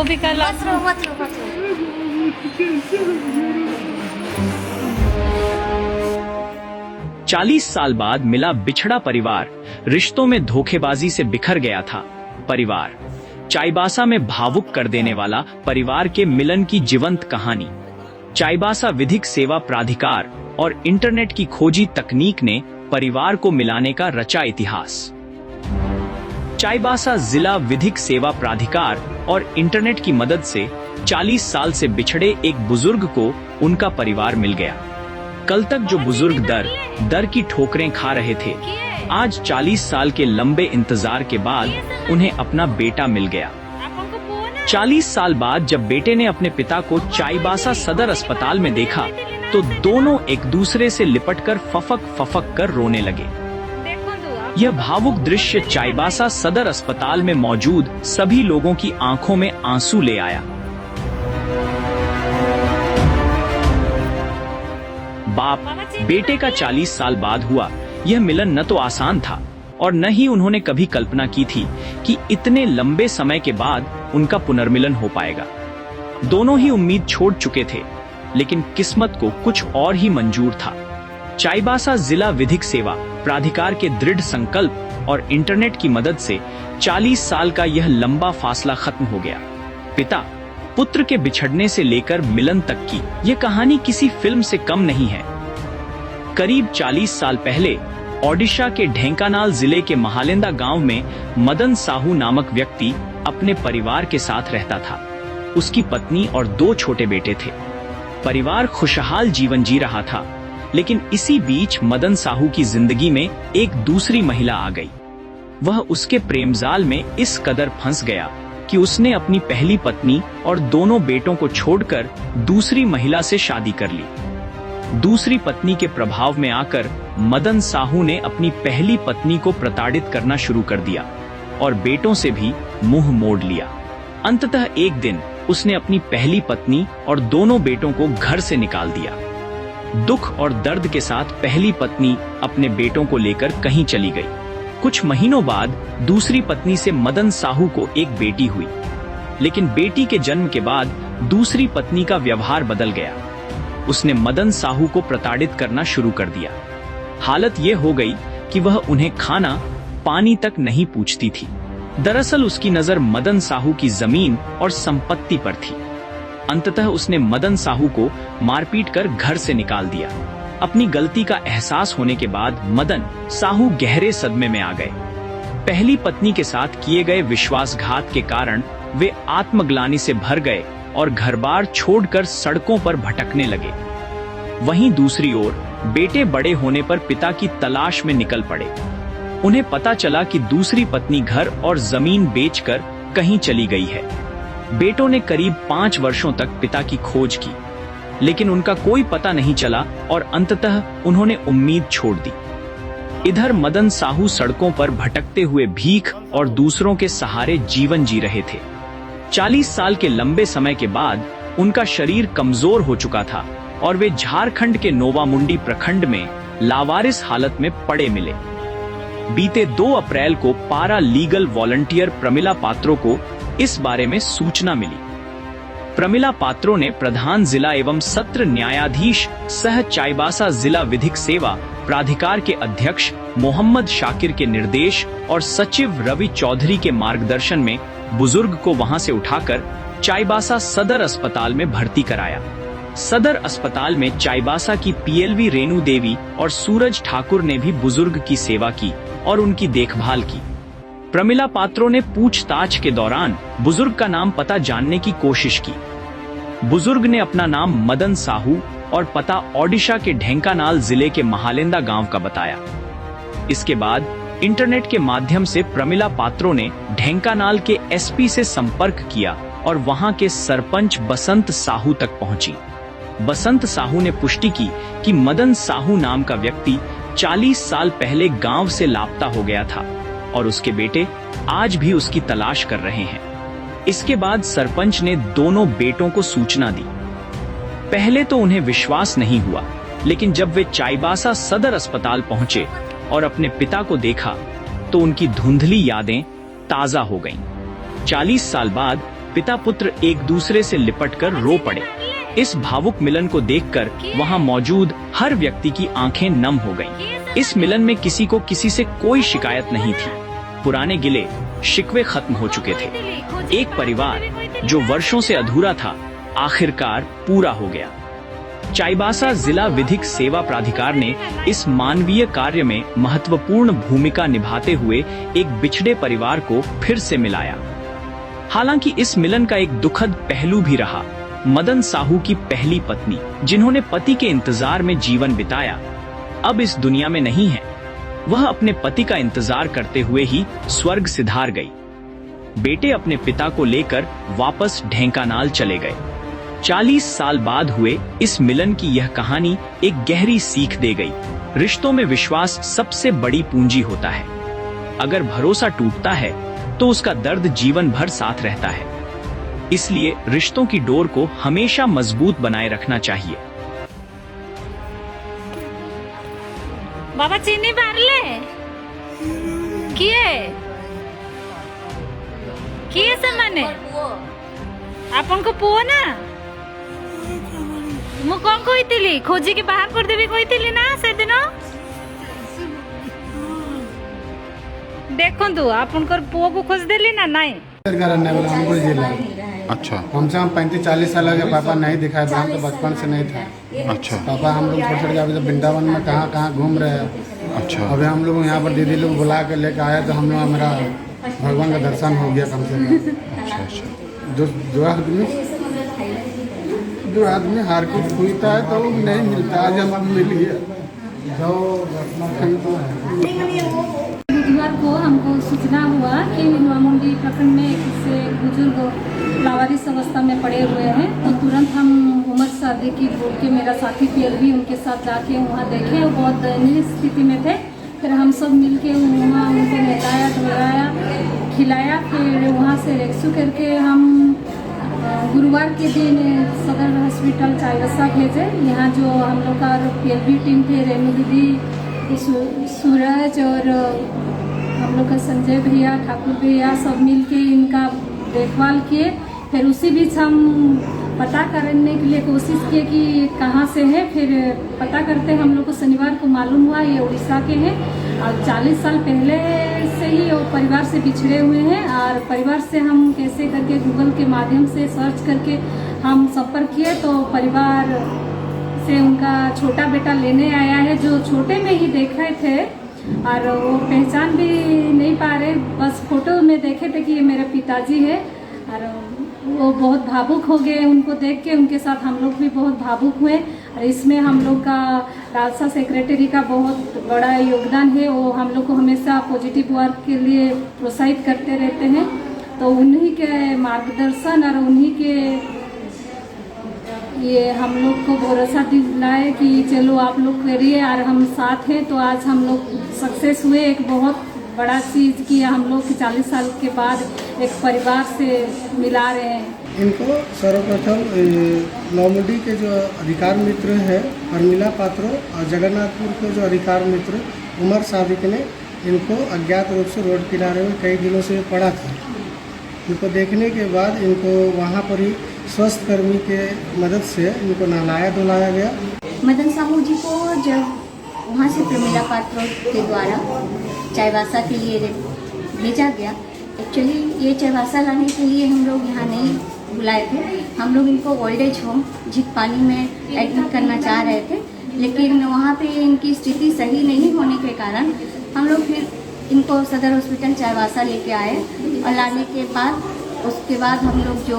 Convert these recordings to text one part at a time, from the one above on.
वो भी कर ला। मत रो मत रो मत रो। 40 साल बाद मिला बिछड़ा परिवार, रिश्तों में धोखेबाजी से बिखर गया था परिवार। चाईबासा में भावुक कर देने वाला परिवार के मिलन की जीवंत कहानी। चाईबासा विधिक सेवा प्राधिकार और इंटरनेट की खोजी तकनीक ने परिवार को मिलाने का रचा इतिहास। चाईबासा जिला विधिक सेवा प्राधिकार और इंटरनेट की मदद से 40 साल से बिछड़े एक बुजुर्ग को उनका परिवार मिल गया। कल तक जो बुजुर्ग दर की ठोकरें खा रहे थे, आज 40 साल के लंबे इंतजार के बाद उन्हें अपना बेटा मिल गया। 40 साल बाद जब बेटे ने अपने पिता को चाईबासा सदर अस्पताल में देखा तो दोनों एक दूसरे से लिपटकर फफक कर रोने लगे। यह भावुक दृश्य चाईबासा सदर अस्पताल में मौजूद सभी लोगों की आंखों में आंसू ले आया। बाप बेटे का 40 साल बाद हुआ यह मिलन न तो आसान था और न ही उन्होंने कभी कल्पना की थी कि इतने लंबे समय के बाद उनका पुनर्मिलन हो पाएगा। दोनों ही उम्मीद छोड़ चुके थे, लेकिन किस्मत को कुछ और ही मंजूर था। चाईबासा जिला विधिक सेवा प्राधिकार के दृढ़ संकल्प और इंटरनेट की मदद से 40 साल का यह लंबा फासला खत्म हो गया। पिता पुत्र के बिछड़ने से लेकर मिलन तक की यह कहानी किसी फिल्म से कम नहीं है। करीब 40 साल पहले ओडिशा के ढेंकानाल जिले के महालेंदा गांव में मदन साहू नामक व्यक्ति अपने परिवार के साथ रहता था। उसकी पत्नी और 2 छोटे बेटे थे। परिवार खुशहाल जीवन जी रहा था, लेकिन इसी बीच मदन साहू की जिंदगी में एक दूसरी महिला आ गई। वह उसके प्रेमजाल में इस कदर फंस गया कि उसने अपनी पहली पत्नी और दोनों बेटों को छोड़कर दूसरी महिला से शादी कर ली। दूसरी पत्नी के प्रभाव में आकर मदन साहू ने अपनी पहली पत्नी को प्रताड़ित करना शुरू कर दिया और बेटों से भी मुंह मोड़ लिया। अंततः एक दिन उसने अपनी पहली पत्नी और दोनों बेटों को घर से निकाल दिया। दुख और दर्द के साथ पहली पत्नी अपने बेटों को लेकर कहीं चली गई। कुछ महीनों बाद दूसरी पत्नी से मदन साहू को एक बेटी हुई, लेकिन बेटी के जन्म के बाद दूसरी पत्नी का व्यवहार बदल गया। उसने मदन साहू को प्रताड़ित करना शुरू कर दिया। हालत ये हो गई कि वह उन्हें खाना पानी तक नहीं पूछती थी। दरअसल उसकी नजर मदन साहू की जमीन और संपत्ति पर थी। अंततः उसने मदन साहू को मारपीट कर घर से निकाल दिया। अपनी गलती का एहसास होने के बाद मदन साहू गहरे सदमे में आ गए। पहली पत्नी के साथ किए गए विश्वासघात के कारण वे आत्मग्लानि से भर गए और घर-बार छोड़कर सड़कों पर भटकने लगे। वहीं दूसरी ओर बेटे बड़े होने पर पिता की तलाश में निकल पड़े। उन्हें पता चला कि दूसरी पत्नी घर और जमीन बेचकर कहीं चली गई है। बेटों ने करीब 5 वर्षों तक पिता की खोज की, लेकिन उनका कोई पता नहीं चला और अंततः उन्होंने उम्मीद छोड़ दी। इधर मदन साहू सड़कों पर भटकते हुए भीख और दूसरों के सहारे जीवन जी रहे थे। 40 साल के लंबे समय के बाद उनका शरीर कमजोर हो चुका था और वे झारखंड के नोवामुंडी प्रखंड में लावारिस हालत में पड़े मिले। बीते 2 अप्रैल को पारा लीगल वॉलंटियर प्रमिला पात्रों को इस बारे में सूचना मिली। प्रमिला पात्रों ने प्रधान जिला एवं सत्र न्यायाधीश सह चाईबासा जिला विधिक सेवा प्राधिकार के अध्यक्ष मोहम्मद शाकिर के निर्देश और सचिव रवि चौधरी के मार्गदर्शन में बुजुर्ग को वहां से उठाकर चाईबासा सदर अस्पताल में भर्ती कराया। सदर अस्पताल में चाईबासा की पीएलवी रेणु देवी और सूरज ठाकुर ने भी बुजुर्ग की सेवा की और उनकी देखभाल की। प्रमिला पात्रों ने पूछताछ के दौरान बुजुर्ग का नाम पता जानने की कोशिश की। बुजुर्ग ने अपना नाम मदन साहू और पता ओडिशा के ढेंकानाल जिले के महालेंदा गांव का बताया। इसके बाद इंटरनेट के माध्यम से प्रमिला पात्रों ने ढेंकानाल के एसपी से संपर्क किया और वहां के सरपंच बसंत साहू तक पहुंची। बसंत साहू ने पुष्टि की कि मदन साहू नाम का व्यक्ति 40 साल पहले गांव से लापता हो गया था और उसके बेटे आज भी उसकी तलाश कर रहे हैं। इसके बाद सरपंच ने दोनों बेटों को सूचना दी। पहले तो उन्हें विश्वास नहीं हुआ, लेकिन जब वे चाईबासा सदर अस्पताल पहुंचे और अपने पिता को देखा तो उनकी धुंधली यादें ताजा हो गईं। 40 साल बाद पिता पुत्र एक दूसरे से लिपटकर रो पड़े। इस भावुक मिलन को देखकर वहां मौजूद हर व्यक्ति की आंखें नम हो गईं। इस मिलन में किसी को किसी से कोई शिकायत नहीं थी। पुराने गिले शिकवे खत्म हो चुके थे। एक परिवार जो वर्षों से अधूरा था आखिरकार पूरा हो गया। चाईबासा जिला विधिक सेवा प्राधिकार ने इस मानवीय कार्य में महत्वपूर्ण भूमिका निभाते हुए एक बिछड़े परिवार को फिर से मिलाया। हालांकि इस मिलन का एक दुखद पहलू भी रहा। मदन साहू की पहली पत्नी, जिन्होंने पति के इंतजार में जीवन बिताया, अब इस दुनिया में नहीं है। वह अपने पति का इंतजार करते हुए ही स्वर्ग सिधार गई। बेटे अपने पिता को लेकर वापस ढेंकानाल चले गए। 40 साल बाद हुए इस मिलन की यह कहानी एक गहरी सीख दे गई। रिश्तों में विश्वास सबसे बड़ी पूंजी होता है। अगर भरोसा टूटता है तो उसका दर्द जीवन भर साथ रहता है। इसलिए रिश्तों की डोर को हमेशा मजबूत बनाए रखना चाहिए। बाबा चीनी बारले किए समाने आपन को पुओ ना मु कौन कहती खोजी के बाहर कर देवी कहती ना से दिन देखो आपन पुओ को खोज देली ना नहीं अच्छा। हमसे हम 35-40 साल के पापा नहीं दिखाए थे, हम तो बचपन से नहीं था। अच्छा। पापा हम लोग छोटे छोटे अभी तो वृंदावन में कहाँ घूम रहे हैं। अच्छा। अभी हम लोग यहाँ पर दीदी लोग बुला के लेकर आए तो हम लोग मेरा भगवान का दर्शन हो गया कम से कम। अच्छा अच्छा। जो आदमी हार के पूछता है तो वो नहीं मिलता। आज हम मिल गया। बुधवार को हमको सूचना हुआ कि नवामुंडी प्रखंड में किसी बुजुर्ग लावारिस अवस्था में पड़े हुए हैं। तो तुरंत हम उमर सादी की बोल के मेरा साथी पीएलवी उनके साथ जाके वहाँ देखे। वो बहुत दयनीय स्थिति में थे। फिर हम सब मिलके वहाँ उनको नहलाया धुलाया खिलाया। फिर वहाँ से रेस्क्यू करके हम गुरुवार के दिन सदर हॉस्पिटल चाईबासा भेजे। यहाँ जो हम लोग का पीएलवी टीम थे, रेणु दीदी, सूरज और हम लोग का संजय भैया, ठाकुर भैया, सब मिलके इनका देखभाल किए। फिर उसी बीच हम पता करने के लिए कोशिश किए कि कहाँ से है। फिर पता करते हम लोग को शनिवार को मालूम हुआ ये उड़ीसा के हैं और 40 साल पहले से ही वो परिवार से बिछड़े हुए हैं। और परिवार से हम कैसे करके गूगल के माध्यम से सर्च करके हम संपर्क किए तो परिवार से उनका छोटा बेटा लेने आया है, जो छोटे में ही देखे थे और वो पहचान भी नहीं पा रहे, बस फोटो में देखे थे कि ये मेरे पिताजी है। और वो बहुत भावुक हो गए उनको देख के। उनके साथ हम लोग भी बहुत भावुक हुए। और इसमें हम लोग का डालसा सेक्रेटरी का बहुत बड़ा योगदान है। वो हम लोग को हमेशा पॉजिटिव वर्क के लिए प्रोत्साहित करते रहते हैं। तो उन्हीं के मार्गदर्शन और उन्हीं के ये हम लोग को भरोसा दिलाए कि चलो आप लोग करिए और हम साथ हैं। तो आज हम लोग सक्सेस हुए। एक बहुत बड़ा चीज़ कि हम लोग 40 साल के बाद एक परिवार से मिला रहे हैं। इनको सर्वप्रथम नौमुंडी के जो अधिकार मित्र है अर्मिला पात्रो और जगन्नाथपुर के जो अधिकार मित्र उमर सादिक ने इनको अज्ञात रूप से रोड किनारे में कई दिनों से पड़ा था। इनको देखने के बाद इनको वहाँ पर ही स्वास्थ्य कर्मी के मदद से इनको नहलाया धुलाया गया। मदन साहू जी को जब वहाँ से प्रमिला पात्रों के द्वारा चाईबासा के लिए भेजा गया। एक्चुअली ये चाईबासा लाने के लिए हम लोग यहाँ नहीं बुलाए थे। हम लोग इनको ओल्ड एज होम झिकपानी में एडमिट करना चाह रहे थे, लेकिन वहाँ पे इनकी स्थिति सही नहीं होने के कारण हम लोग फिर इनको सदर हॉस्पिटल चाईबासा लेके आए। और लाने के बाद उसके बाद हम लोग जो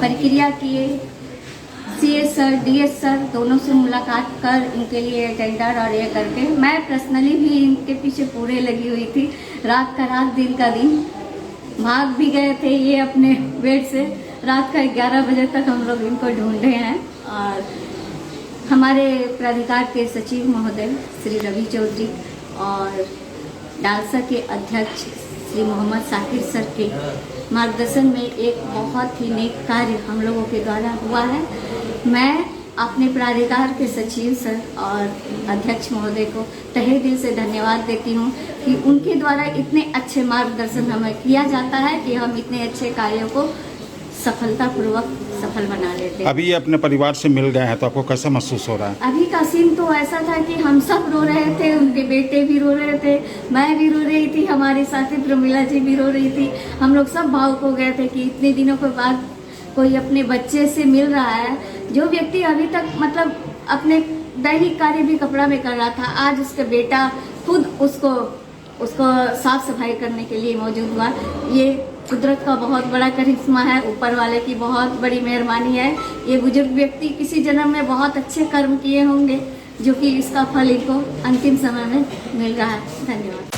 प्रक्रिया किए, सीएस सर डीएस सर दोनों से मुलाकात कर इनके लिए टेंडर और ये करके मैं पर्सनली भी इनके पीछे पूरे लगी हुई थी। रात का रात दिन का दिन भाग भी गए थे ये अपने बेड से। रात का 11 बजे तक हम लोग इनको ढूंढे हैं। और हमारे प्राधिकार के सचिव महोदय श्री रवि चौधरी और डालसा के अध्यक्ष श्री मोहम्मद साकिर सर के मार्गदर्शन में एक बहुत ही नेक कार्य हम लोगों के द्वारा हुआ है। मैं अपने प्राधिकार के सचिव सर और अध्यक्ष महोदय को तहे दिल से धन्यवाद देती हूँ कि उनके द्वारा इतने अच्छे मार्गदर्शन हमें किया जाता है कि हम इतने अच्छे कार्यों को सफलतापूर्वक सफल बना लेते। अभी ये अपने परिवार से मिल गए हैं तो आपको कैसा महसूस हो रहा है? अभी का सीन तो ऐसा था कि हम सब रो रहे थे, उनके बेटे भी रो रहे थे, मैं भी रो रही थी, हमारी साथी प्रमिला जी भी रो रही थी। हम लोग सब भावुक हो गए थे कि इतने दिनों के बाद कोई अपने बच्चे से मिल रहा है। जो व्यक्ति अभी तक मतलब अपने दैनिक कार्य भी कपड़ा में कर रहा था, आज उसका बेटा खुद उसको साफ सफाई करने के लिए मौजूद हुआ। ये कुदरत का बहुत बड़ा करिश्मा है, ऊपर वाले की बहुत बड़ी मेहरबानी है। ये बुजुर्ग व्यक्ति किसी जन्म में बहुत अच्छे कर्म किए होंगे जो कि इसका फल इनको अंतिम समय में मिल रहा है। धन्यवाद।